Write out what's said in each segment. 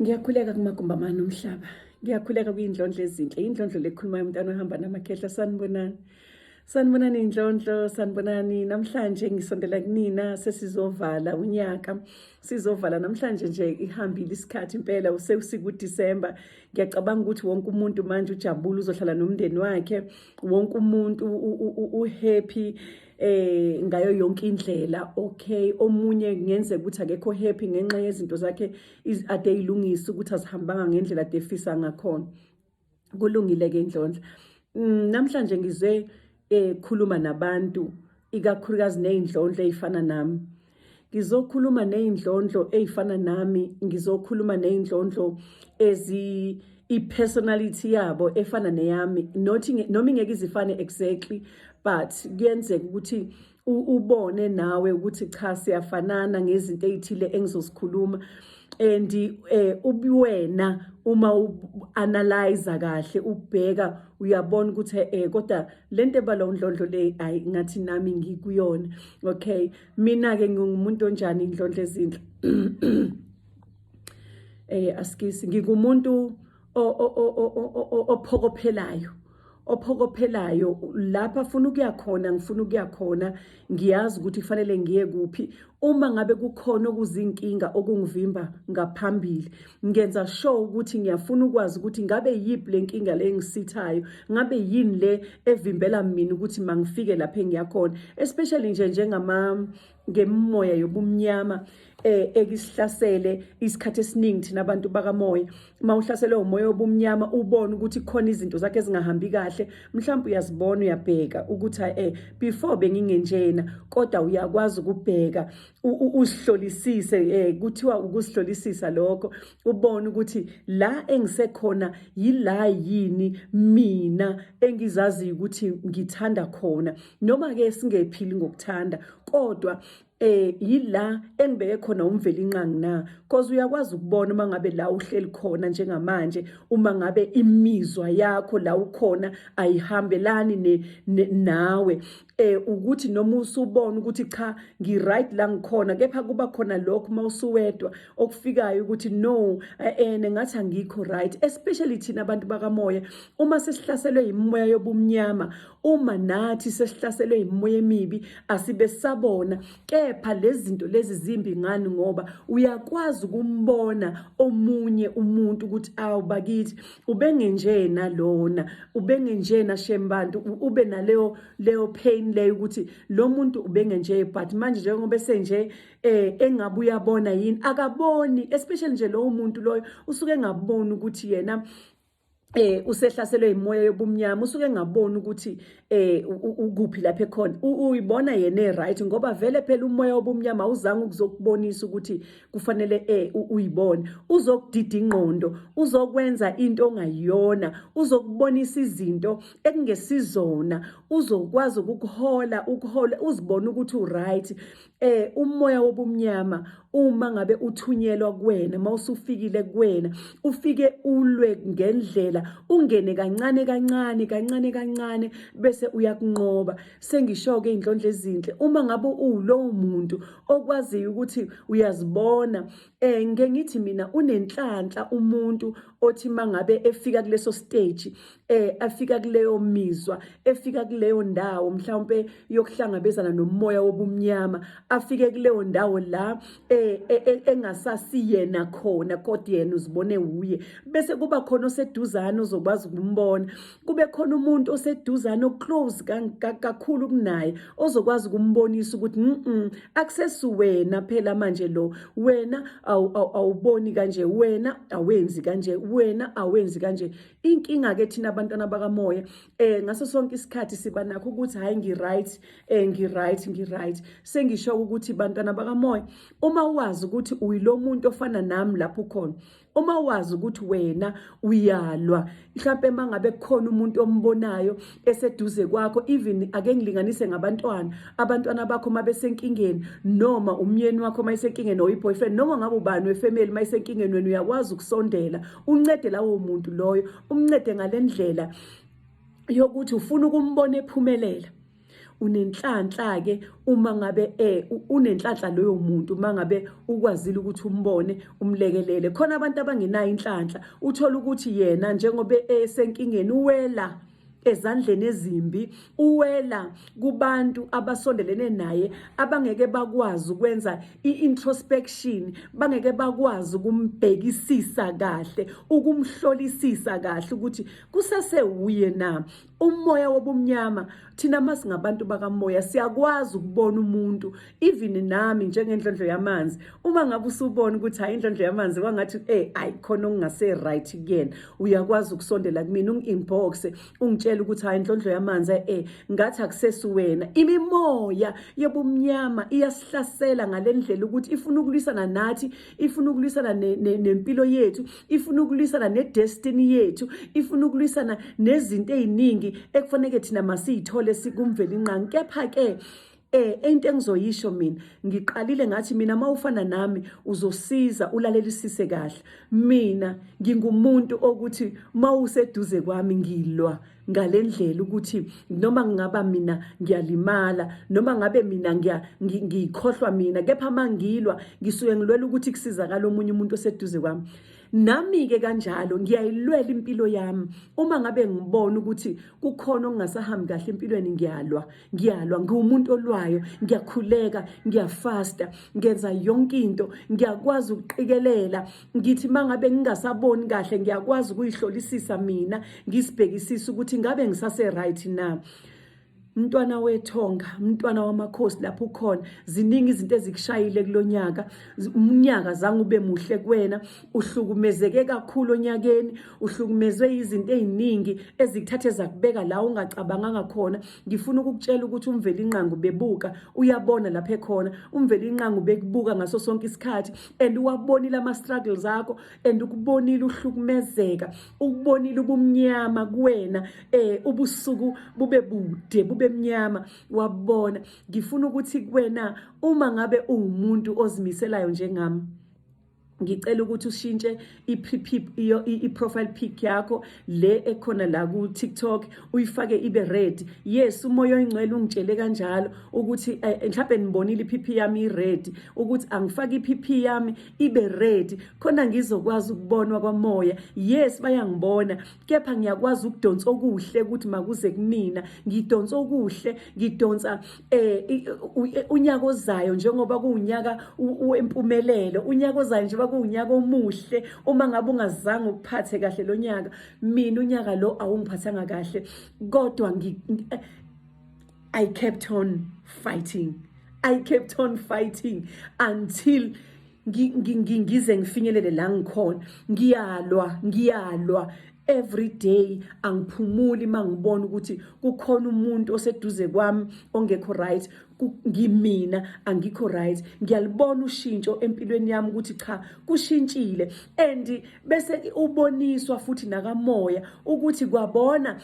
Ngiyakhuleka kumagumbamani omhlaba. Ngiyakhuleka kuyindlondlo ezinhle. Indlondlo lekhulumayo umntana ohamba namakhehla. Sanibonani. Sanibonani indlondlo, sanibonani. Namhlanje ngisondela kunina sesizovala unyaka. Sizovala namhlanje nje ihambile isikhathi impela usewusika uDisemba. Ngiyacabanga ukuthi wonke umuntu manje ujabule uzohlala nomndeni wakhe. Wonke umuntu uhappy ngayo yonke indlela. Okay, omunye ngenzeka ukuthi akekho happy ngenxa yezinto zakhe ade yilungisa ukuthi azihambanga ngendlela ade efisa ngakhona. Kulungile ke indlondlo. Namhlanje ngize khuluma nabantu ikakhulukazi nezindlondlo ezifana nami. Ngizokhuluma nezindlondlo ezifana nami, ngizokhuluma nezindlondlo i-personality yabo efana neyami, noma ingeke izifane exactly, but kuyenzeka ukuthi ubone nawe ukuthi cha siyafanana ngezinto ezithile engizosikhuluma. And ubuwena uma analyze kahle ubheka uyabona ukuthi kodwa lento ebala indlondlo le ayi ngathi nami ngikuyona. Okay, mina ke ngingumuntu onjani indlondlo ezinhle. Askisi ngikumuntu ophokophelayo lapha afuna ukuya khona, ngifuna ukuya khona, ngiyazi ukuthi kufanele ngiye kuphi. Uma ngabe kukhona okuzinkinga okungivimba ngaphambili, ngenza sure ukuthi ngiyafuna ukwazi ukuthi ngabe yiphi lenkinga le ngisithayo, ngabe yini le evimbela mina ukuthi mangifike lapha engiyakhona, especially ngemimoya yobumnyama ekisihlasele isikhathi esiningi thina abantu bakamoya. Uma uhlaselwe umoya obumnyama ubone ukuthi khona izinto zakhe ezingahambi kahle, mhlawumbe uyazibona uyabheka ukuthi before bengingenjena, kodwa uyakwazi ukubheka usihlolisise, kuthiwa ukusihlolisisa lokho, ubone ukuthi la engisekhona yila yini mina engizazi ukuthi ngithanda khona, noma ke singephili ngokuthanda, kodwa yila engibeke khona umveli inqangi na, because uyakwazi ukubona uma ngabe la uhleli khona njengamanje, uma ngabe imizwa yakho la ukhona ayihambelani nawe, ukuthi noma usubona ukuthi cha ngiright la ngikhona, kepha kuba khona lokho uma usuwedwa okufikayo ukuthi no ngathi angikho right, especially thina abantu bakamoya. Uma sesihlaselwe imimoya yobumnyama, uma nathi sesihlaselwe imimoya emibi, asibe sabona kepha lezi zinto lezi zimbi ngani, ngoba uyakwazi ukumbona omunye umuntu ukuthi awu bakithi ubengenjena lona, ubengenjena shembantu, ube naleyo pain leyo ukuthi lo muntu ubengenje, but manje njengoba esenje engabe uyabona yini akaboni, especially nje lo muntu loyo usuke engaboni ukuthi yena usehlaselwe imoya yobumnyama, usuke ngabona ukuthi ukuphi lapha ekhona, uyibona yena right, ngoba vele phela umoya wobumnyama awuzange ukuzokubonisa ukuthi kufanele uyibone, uzokudida ingqondo, uzokwenza into ongayiyona, uzokubonisa izinto ekungesizona, uzokwazi ukukuhola uzibone ukuthi uright. Umoya wobumnyama uma ngabe uthunyelwa kuwena, mawusufikile kuwena, ufike ulwe ngendlela, ungene kancane bese uyakunqoba. Sengisho ke indlondlo ezinhle, uma ngabe ulowo muntu okwaziyo ukuthi uyazibona, ngeke ngithi mina unenhlanhla umuntu othi mangabe efika kuleso stage, afika kuleyo mizwa, efika kuleyo ndawo mhlawumbe yokuhlangabezana nomoya wobumnyama, afike kuleyo ndawo la engasasiyena khona, kodwa yena uzibone uye. Bese kuba khona oseduzana ozokwazi ukumbona, kube khona umuntu oseduzana oclose kakhulu kunaye ozokwazi ukumbonisa ukuthi akusesuwena phela manje, lo wena awuboni kanje, wena awenzi kanje, wena awenzi kanje. Inkinga ke thina abantwana bakamoya ngaso sonke isikhathi siba nakho ukuthi hayi ngiright. Sengisho ukuthi bantwana bakamoya, uma wazi ukuthi uyilo muntu ofana nami lapho khona, uma wazi ukuthi wena uyalwa, mhlawumbe mangabe kukhona umuntu ombonayo eseduze kwakho, even ake ngilinganise abantwana bakho mabesenkingeni, noma umyeni wakho mayisenkingeni, or boyfriend, noma ngabe ubani wefamily mayisenkingeni, wena uyakwazi ukusondela uncede lawo muntu loyo, umncede ngalendlela yokuthi ufuna ukumbona ephumelela, unenhlanhla ke uma ngabe unenhlanhla loyo muntu mangabe ukwazile ukuthi umbone umlekelele. Khona abantu abangenayo inhlanhla uthola ukuthi yena njengoba esenkingeni uwela ezandleni ezimbi, uwela kubantu abasondelene naye abangeke bakwazi ukwenza i-introspection, bangeke bakwazi ukumbhekisisa kahle, ukumhlolisisa kahle ukuthi kusase uye na. Umoya wobumnyama thina masingabantu bakamoya siyakwazi ukubona umuntu, even nami njengendlondlo yamanzi. Uma ngabe usubona ukuthi hayi indlondlo yamanzi kwangathi ayikhona okungase right kuyena, uyakwazi ukusondela kumina ungi-inbox ungitshela ukuthi hayi indlondlo yamanzi ngathi akusesuwena. Imimoya yobumnyama iyasihlasela ngalendlela ukuthi ifuna ukulwisana nathi, ifuna ukulwisana nempilo yethu, ifuna ukulwisana nedestiny yethu, ifuna ukulwisana nezinto eziningi ekufanele thina masiyithole sikumvelinqangi. Kepha ke into engizoyisho mina, ngiqalile ngathi mina mawufana nami uzosiza ulalelisise kahle. Mina ngingumuntu ukuthi mawuseduze kwami ngilwa ngalendlela ukuthi noma ngingaba mina ngiyalimala, noma ngabe mina ngikhohlwa mina, kepha mangilwa ngisuke ngilwela ukuthi kusizakala omunye umuntu oseduze kwami. Nami ke kanjalo ngiyayilwela impilo yami. Uma ngabe ngibona ukuthi kukhona okungasahambi kahle empilweni ngiyalwa, ngiwumuntu olwayo, ngiyakhuleka, ngiyafasta, ngenza yonke into, ngiyakwazi ukuqikelela. Ngithi mangabe ngingasaboni kahle ngiyakwazi ukuyihlolisisa mina, ngisibhekisisa ukuthi ngabe ngisase right na. Mntwana wethonga, mntwana wamakhosi lapho ukhona, ziningi izinto ezikushayile kulonyaka. Unyaka zange ube muhle kuwena, uhlukumezeke kakhulu onyakeni, uhlukumezwe izinto eziningi ezikuthathe zakubeka la ungacabanganga khona. Ngifuna ukukutshela ukuthi umvelinqangi bebuka, uyabona lapha ekhona. Umvelinqangi bekubuka ngaso sonke isikhathi and uwabonile ama struggles akho and ukubonile uhlukumezeka, ukubonile ubumnyama kuwena, ubusuku bube bude bube mnyama wabona. Ngifuna ukuthi kuwena uma ngabe ungumuntu ozimiselayo njengami, ngicela ukuthi ushintshe i-profile pic yakho le ekhona la ku TikTok, uyifake ibe red. Yes, umoya oyingcwele ungitshele kanjalo ukuthi mhlawumbe nibonile iPP yami i-red, ukuthi angifake iPP yami ibe red khona ngizokwazi ukubonwa kwamoya. Yes, bayangibona, kepha ngiyakwazi ukudonsa okuhle ukuthi makuze kumina. Ngidonsa okuhle, ngidonsa unyaka ozayo njengoba kuunyaka wempumelelo, unyaka ozayo njengoba kuunyaka omuhle. Uma ngabe ungazange ukuphathe kahle lo nyaka, mina unyaka lo awungiphathanga kahle, kodwa I kept on fighting. I kept on fighting until ngize ngifinyelele la ngikhona. Ngiyalwa every day, angiphumuli mangibona ukuthi kukhona umuntu oseduze kwami ongekho right, ngimina angikho right. Ngiyalibona ushintsho empilweni yami ukuthi cha kushintshile, and bese uboniswa futhi nakamoya ukuthi kwabona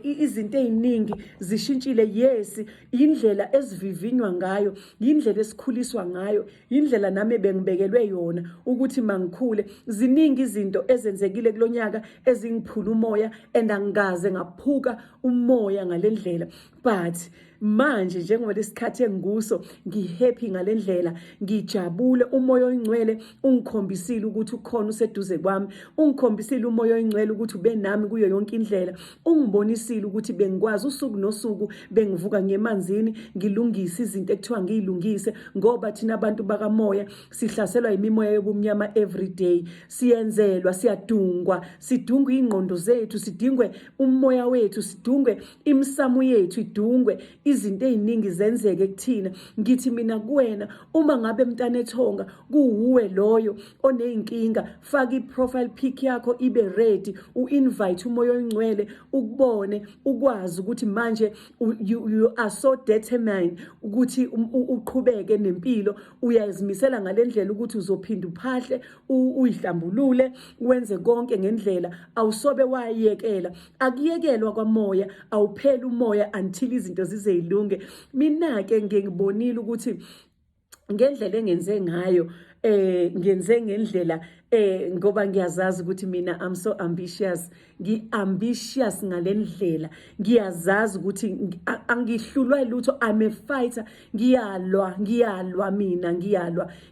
izinto eziningi zishintshile. Yes, indlela ezivivinywa ngayo, indlela esikhuliswa ngayo, indlela nami bengibekelwe yona ukuthi mangikhule. Ziningi izinto ezenzekile kulonyaka ezingiphula umoya and angaze ngaphuka umoya ngalendlela, but manje njengoba lesikhathi engikuso ngihappy ngalendlela, ngijabule. Umoya oyingcwele ungikhombisile ukuthi ukhona useduze kwami, ungikhombisile umoya oyingcwele ukuthi ube nami kuyo yonke indlela, ungibonisile ukuthi bengikwazi usuku nosuku bengivuka ngemanzini ngilungise izinto ekuthiwa ngiyilungise, ngoba thina abantu bakamoya sihlaselwa imimoya yobumnyama every day. Siyenzelwa, siyadungwa, sidungwe ingqondo zethu, sidingwe umoya wethu, sidungwe imsamo yethu idungwe, izinto eziningi zenzeke kuthina. Ngithi mina kuwena uma ngabe mntana ethonga kuuwe loyo oneyinkinga, faka iprofile pic yakho ibe ready, uinvite umoya oyingcwele ukubone, ukwazi ukuthi manje you are so determined ukuthi uqhubeke nempilo. Uyazimisela ngalendlela ukuthi uzophinda uphahle, uyihlambulule, wenze konke ngendlela, awusobe wayekela. Akuyekelwa kwamoya, awupheli umoya until izinto zizeyilunge. Mina ke ngibonile ukuthi ngendlela engenze ngayo ngenze ngendlela ngoba ngiyazazi ukuthi mina I'm so ambitious, ngi-ambitious ngalendlela. Ngiyazazi ukuthi angihlulwa lutho, I'm a fighter. Ngiyalwa mina,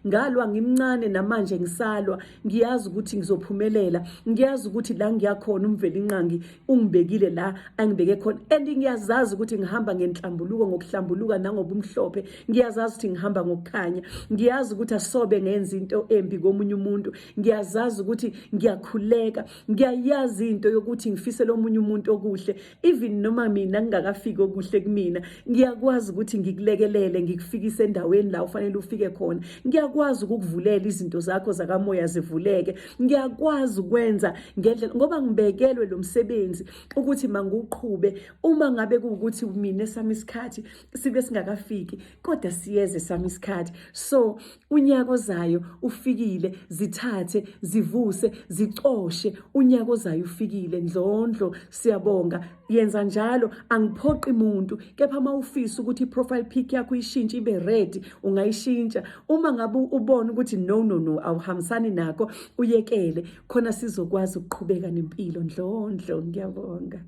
ngalwa ngimncane namanje ngisalwa. Ngiyazi ukuthi ngizophumelela, ngiyazi ukuthi la ngiyakhona umveli inqangi ungibekile la angibeke khona, and ngiyazazi ukuthi ngihamba ngenhlambuluko, ngokuhlambuluka nangobumhlophe. Ngiyazazi ukuthi ngihamba ngokukhanya, ngiyazi ukuthi asobe ngenza into embi komunye umuntu. Ngiyazazi ukuthi ngiyakhuleka, ngiyayazi into yokuthi ngifisela omunye umuntu okuhle, even noma mina ngingakafiki okuhle kumina. Ngiyakwazi ukuthi ngikulekelele, ngikufikise endaweni la ufanele ufike khona. Ngiyakwazi ukukuvulela izinto zakho zakamoya zivuleke. Ngiyakwazi ukwenza ngendlela ngoba ngibekelwe lo msebenzi ukuthi mangiqhube. Uma ngabe kuukuthi mina esami isikhathi sibe singakafiki, kodwa siyeze sami isikhathi. So unyaka ozayo ufikile, zithathe, zivuse, zicoshe. Unyaka ozayo ufikile, ndlondlo, siyabonga. Yenza njalo, angiphoqi umuntu, kepha mawufisa ukuthi i-profile pic yakho ishintshe ibe red, ungayishintsha. Uma ngabe ubona ukuthi no awuhambisani nakho, uyekele khona sizokwazi ukuqhubeka nempilo. Ndlondlo, ngiyabonga.